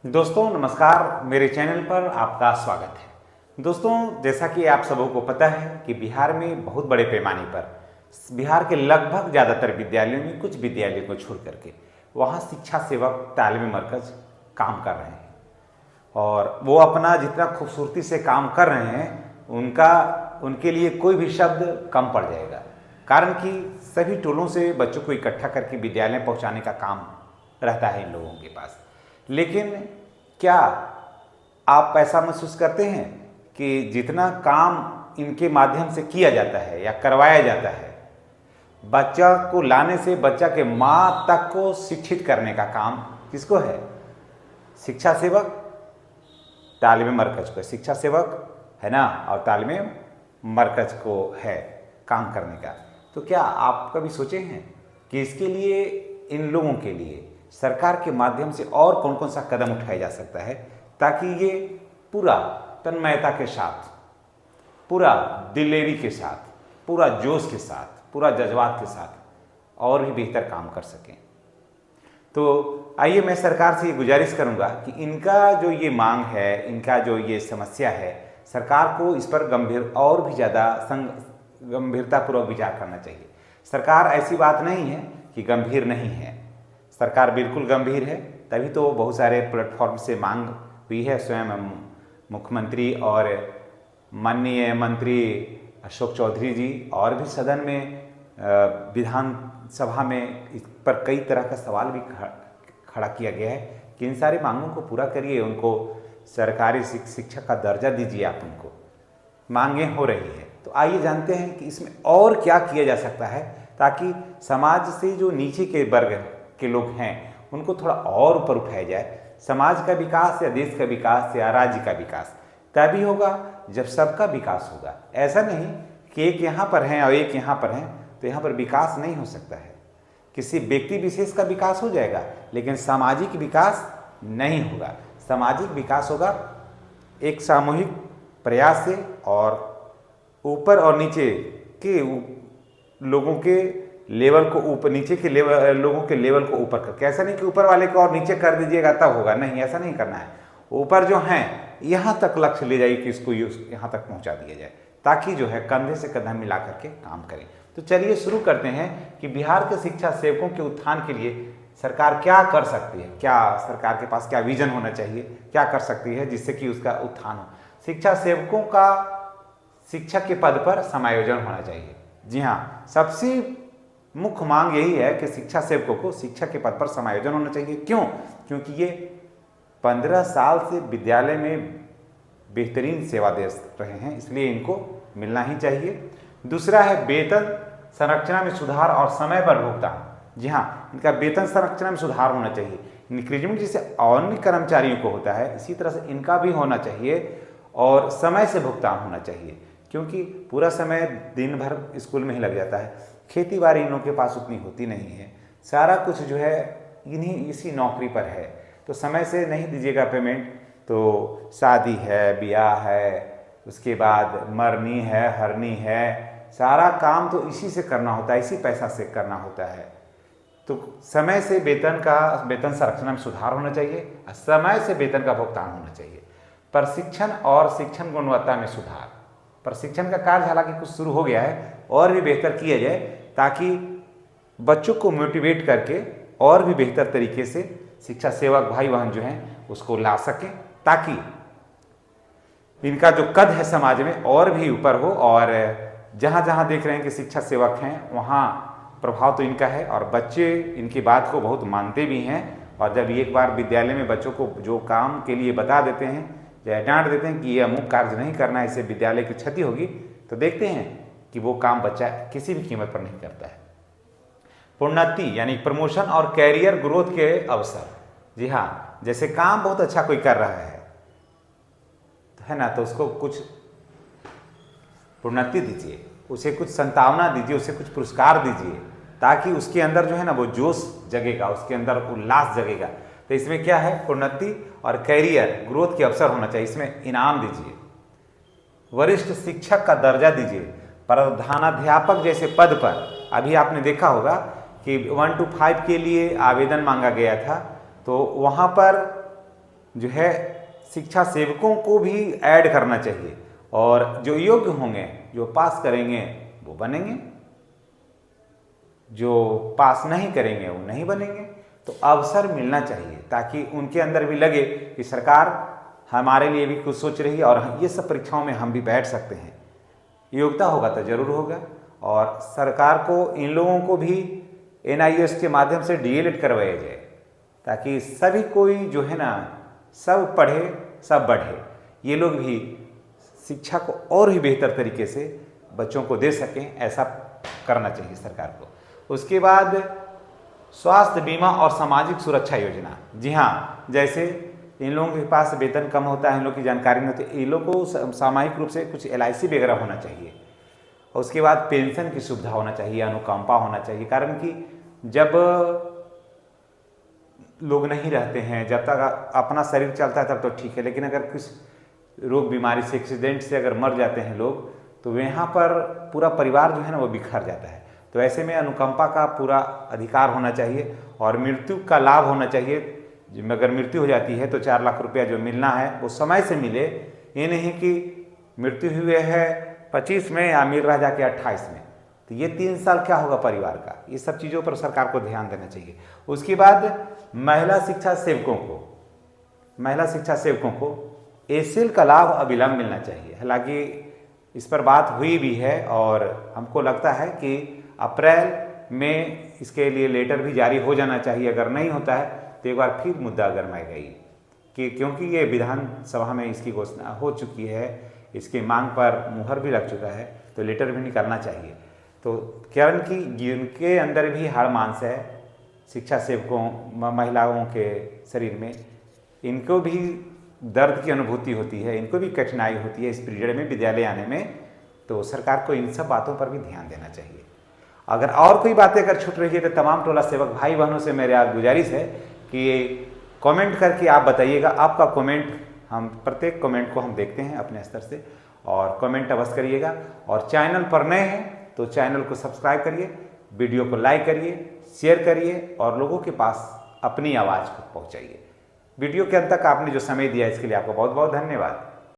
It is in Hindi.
दोस्तों नमस्कार, मेरे चैनल पर आपका स्वागत है। दोस्तों, जैसा कि आप सबों को पता है कि बिहार में बहुत बड़े पैमाने पर बिहार के लगभग ज़्यादातर विद्यालयों में कुछ विद्यालयों को छोड़ करके वहाँ शिक्षा सेवक तालीमी मरकज काम कर रहे हैं और वो अपना जितना खूबसूरती से काम कर रहे हैं उनके लिए कोई भी शब्द कम पड़ जाएगा। कारण कि सभी टोलों से बच्चों को इकट्ठा करके विद्यालय पहुँचाने का काम रहता है इन लोगों के पास। लेकिन क्या आप ऐसा महसूस करते हैं कि जितना काम इनके माध्यम से किया जाता है या करवाया जाता है, बच्चा को लाने से बच्चा के माँ तक को शिक्षित करने का काम किसको है? शिक्षा सेवक तालीमी मरकज को। शिक्षा सेवक है ना, और तालीमी मरकज को है काम करने का। तो क्या आप कभी सोचे हैं कि इसके लिए इन लोगों के लिए सरकार के माध्यम से और कौन कौन सा कदम उठाया जा सकता है ताकि ये पूरा तन्मयता के साथ, पूरा दिलेरी के साथ, पूरा जोश के साथ, पूरा जज्बात के साथ और भी बेहतर काम कर सकें। तो आइए मैं सरकार से ये गुजारिश करूंगा कि इनका जो ये मांग है, इनका जो ये समस्या है, सरकार को इस पर और भी ज़्यादा गंभीरतापूर्वक विचार करना चाहिए। सरकार ऐसी बात नहीं है कि गंभीर नहीं है, सरकार बिल्कुल गंभीर है। तभी तो बहुत सारे प्लेटफॉर्म से मांग हुई है। स्वयं मुख्यमंत्री और माननीय मंत्री अशोक चौधरी जी और भी सदन में विधानसभा में इस पर कई तरह का सवाल भी खड़ा किया गया है कि इन सारी मांगों को पूरा करिए, उनको सरकारी शिक्षा का दर्जा दीजिए। आप उनको मांगें हो रही है तो आइए जानते हैं कि इसमें और क्या किया जा सकता है ताकि समाज से जो नीचे के वर्ग के लोग हैं उनको थोड़ा और ऊपर उठाया जाए। समाज का विकास या देश का विकास या राज्य का विकास तभी होगा जब सबका विकास होगा। ऐसा नहीं कि एक यहाँ पर हैं और एक यहाँ पर हैं तो यहाँ पर विकास नहीं हो सकता है। किसी व्यक्ति विशेष का विकास हो जाएगा लेकिन सामाजिक विकास नहीं होगा। सामाजिक विकास होगा एक सामूहिक प्रयास से और ऊपर और नीचे के लोगों के लेवल को ऊपर, नीचे के लोगों के लेवल को ऊपर करके। ऐसा नहीं कि ऊपर वाले को और नीचे कर दीजिएगा तब होगा, नहीं, ऐसा नहीं करना है। ऊपर जो हैं यहाँ तक लक्ष्य ले जाइए कि इसको यहाँ तक पहुँचा दिया जाए ताकि जो है कंधे से कंधा मिला करके काम करें। तो चलिए शुरू करते हैं कि बिहार के शिक्षा सेवकों के उत्थान के लिए सरकार क्या कर सकती है, क्या सरकार के पास क्या विजन होना चाहिए, क्या कर सकती है जिससे कि उसका उत्थान हो। शिक्षा सेवकों का शिक्षा के पद पर समायोजन होना चाहिए। जी हाँ, सबसे मुख्य मांग यही है कि शिक्षा सेवकों को शिक्षा के पद पर समायोजन होना चाहिए। क्यों? क्योंकि ये 15 साल से विद्यालय में बेहतरीन सेवा दे रहे हैं, इसलिए इनको मिलना ही चाहिए। दूसरा है वेतन संरचना में सुधार और समय पर भुगतान। जी हाँ, इनका वेतन संरचना में सुधार होना चाहिए। इंक्रीजमेंट जैसे अन्य कर्मचारियों को होता है इसी तरह से इनका भी होना चाहिए और समय से भुगतान होना चाहिए क्योंकि पूरा समय दिन भर स्कूल में ही लग जाता है। खेती बाड़ी इन लोगों के पास उतनी होती नहीं है, सारा कुछ जो है इसी नौकरी पर है। तो समय से नहीं दीजिएगा पेमेंट तो शादी है, ब्याह है, उसके बाद मरनी है, हरनी है, सारा काम तो इसी से करना होता है, इसी पैसा से करना होता है। तो समय से वेतन संरचना में सुधार होना चाहिए, समय से वेतन का भुगतान होना चाहिए। प्रशिक्षण और शिक्षण गुणवत्ता में सुधार। प्रशिक्षण का कार्य हालांकि कुछ शुरू हो गया है और भी बेहतर किया जाए ताकि बच्चों को मोटिवेट करके और भी बेहतर तरीके से शिक्षा सेवक भाई बहन जो हैं उसको ला सकें ताकि इनका जो कद है समाज में और भी ऊपर हो। और जहाँ जहाँ देख रहे हैं कि शिक्षा सेवक हैं वहाँ प्रभाव तो इनका है और बच्चे इनकी बात को बहुत मानते भी हैं। और जब एक बार विद्यालय में बच्चों को जो काम के लिए बता देते हैं या डांट देते हैं कि ये अमुक कार्य नहीं करना है, इससे विद्यालय की क्षति होगी, तो देखते हैं कि वो काम बच्चा किसी भी कीमत पर नहीं करता है। प्रोन्नति यानी प्रमोशन और कैरियर ग्रोथ के अवसर। जी हाँ, जैसे काम बहुत अच्छा कोई कर रहा है ना, तो उसको कुछ प्रोन्नति दीजिए, उसे कुछ संतावना दीजिए, उसे कुछ पुरस्कार दीजिए ताकि उसके अंदर जो है ना वो जोश जगेगा, उसके अंदर उल्लास जगेगा। तो इसमें क्या है, प्रोन्नति और कैरियर ग्रोथ के अवसर होना चाहिए। इसमें इनाम दीजिए, वरिष्ठ शिक्षक का दर्जा दीजिए, प्रधानाध्यापक जैसे पद पर। अभी आपने देखा होगा कि 1 to 5 के लिए आवेदन मांगा गया था तो वहाँ पर जो है शिक्षा सेवकों को भी ऐड करना चाहिए, और जो योग्य होंगे, जो पास करेंगे वो बनेंगे, जो पास नहीं करेंगे वो नहीं बनेंगे। तो अवसर मिलना चाहिए ताकि उनके अंदर भी लगे कि सरकार हमारे लिए भी कुछ सोच रही है और ये सब परीक्षाओं में हम भी बैठ सकते हैं। योग्यता होगा तो जरूर होगा। और सरकार को इन लोगों को भी NIOS के माध्यम से DLED करवाया जाए ताकि सभी कोई जो है ना, सब पढ़े सब बढ़े, ये लोग भी शिक्षा को और भी बेहतर तरीके से बच्चों को दे सकें, ऐसा करना चाहिए सरकार को। उसके बाद स्वास्थ्य बीमा और सामाजिक सुरक्षा योजना। जी हाँ, जैसे इन लोगों के पास वेतन कम होता है, इन लोगों की जानकारी नहीं होती, इन लोगों को सामूहिक रूप से कुछ LIC वगैरह होना चाहिए। और उसके बाद पेंशन की सुविधा होना चाहिए, अनुकंपा होना चाहिए। कारण कि जब लोग नहीं रहते हैं, जब तक अपना शरीर चलता है तब तो ठीक है, लेकिन अगर कुछ रोग बीमारी से, एक्सीडेंट से अगर मर जाते हैं लोग, तो यहाँ पर पूरा परिवार जो है ना वो बिखर जाता है। तो ऐसे में अनुकंपा का पूरा अधिकार होना चाहिए और मृत्यु का लाभ होना चाहिए। अगर मृत्यु हो जाती है तो 4 लाख रुपया जो मिलना है वो समय से मिले। ये नहीं कि मृत्यु हुए है 25 में या मिल रहा जाके 28 में, तो ये 3 साल क्या होगा परिवार का। ये सब चीज़ों पर सरकार को ध्यान देना चाहिए। उसके बाद महिला शिक्षा सेवकों को ACL का लाभ अविलंब मिलना चाहिए। हालांकि इस पर बात हुई भी है और हमको लगता है कि अप्रैल में इसके लिए लेटर भी जारी हो जाना चाहिए। अगर नहीं होता है तो एक बार फिर मुद्दा गरमाई गई कि क्योंकि ये विधानसभा में इसकी घोषणा हो चुकी है, इसकी मांग पर मुहर भी लग चुका है, तो लेटर भी निकलना चाहिए। तो कारण कि जिनके अंदर भी हाड़ मांस है, शिक्षा सेवकों महिलाओं के शरीर में, इनको भी दर्द की अनुभूति होती है, इनको भी कठिनाई होती है इस पीरियड में विद्यालय आने में। तो सरकार को इन सब बातों पर भी ध्यान देना चाहिए। अगर और कोई बातें अगर छूट रही है तो तमाम टोला सेवक भाई बहनों से मेरा गुजारिश है कि कमेंट करके आप बताइएगा। आपका कमेंट, हम प्रत्येक कमेंट को हम देखते हैं अपने स्तर से, और कमेंट अवश्य करिएगा। और चैनल पर नए हैं तो चैनल को सब्सक्राइब करिए, वीडियो को लाइक करिए, शेयर करिए और लोगों के पास अपनी आवाज़ को पहुँचाइए। वीडियो के अंत तक आपने जो समय दिया इसके लिए आपको बहुत बहुत धन्यवाद।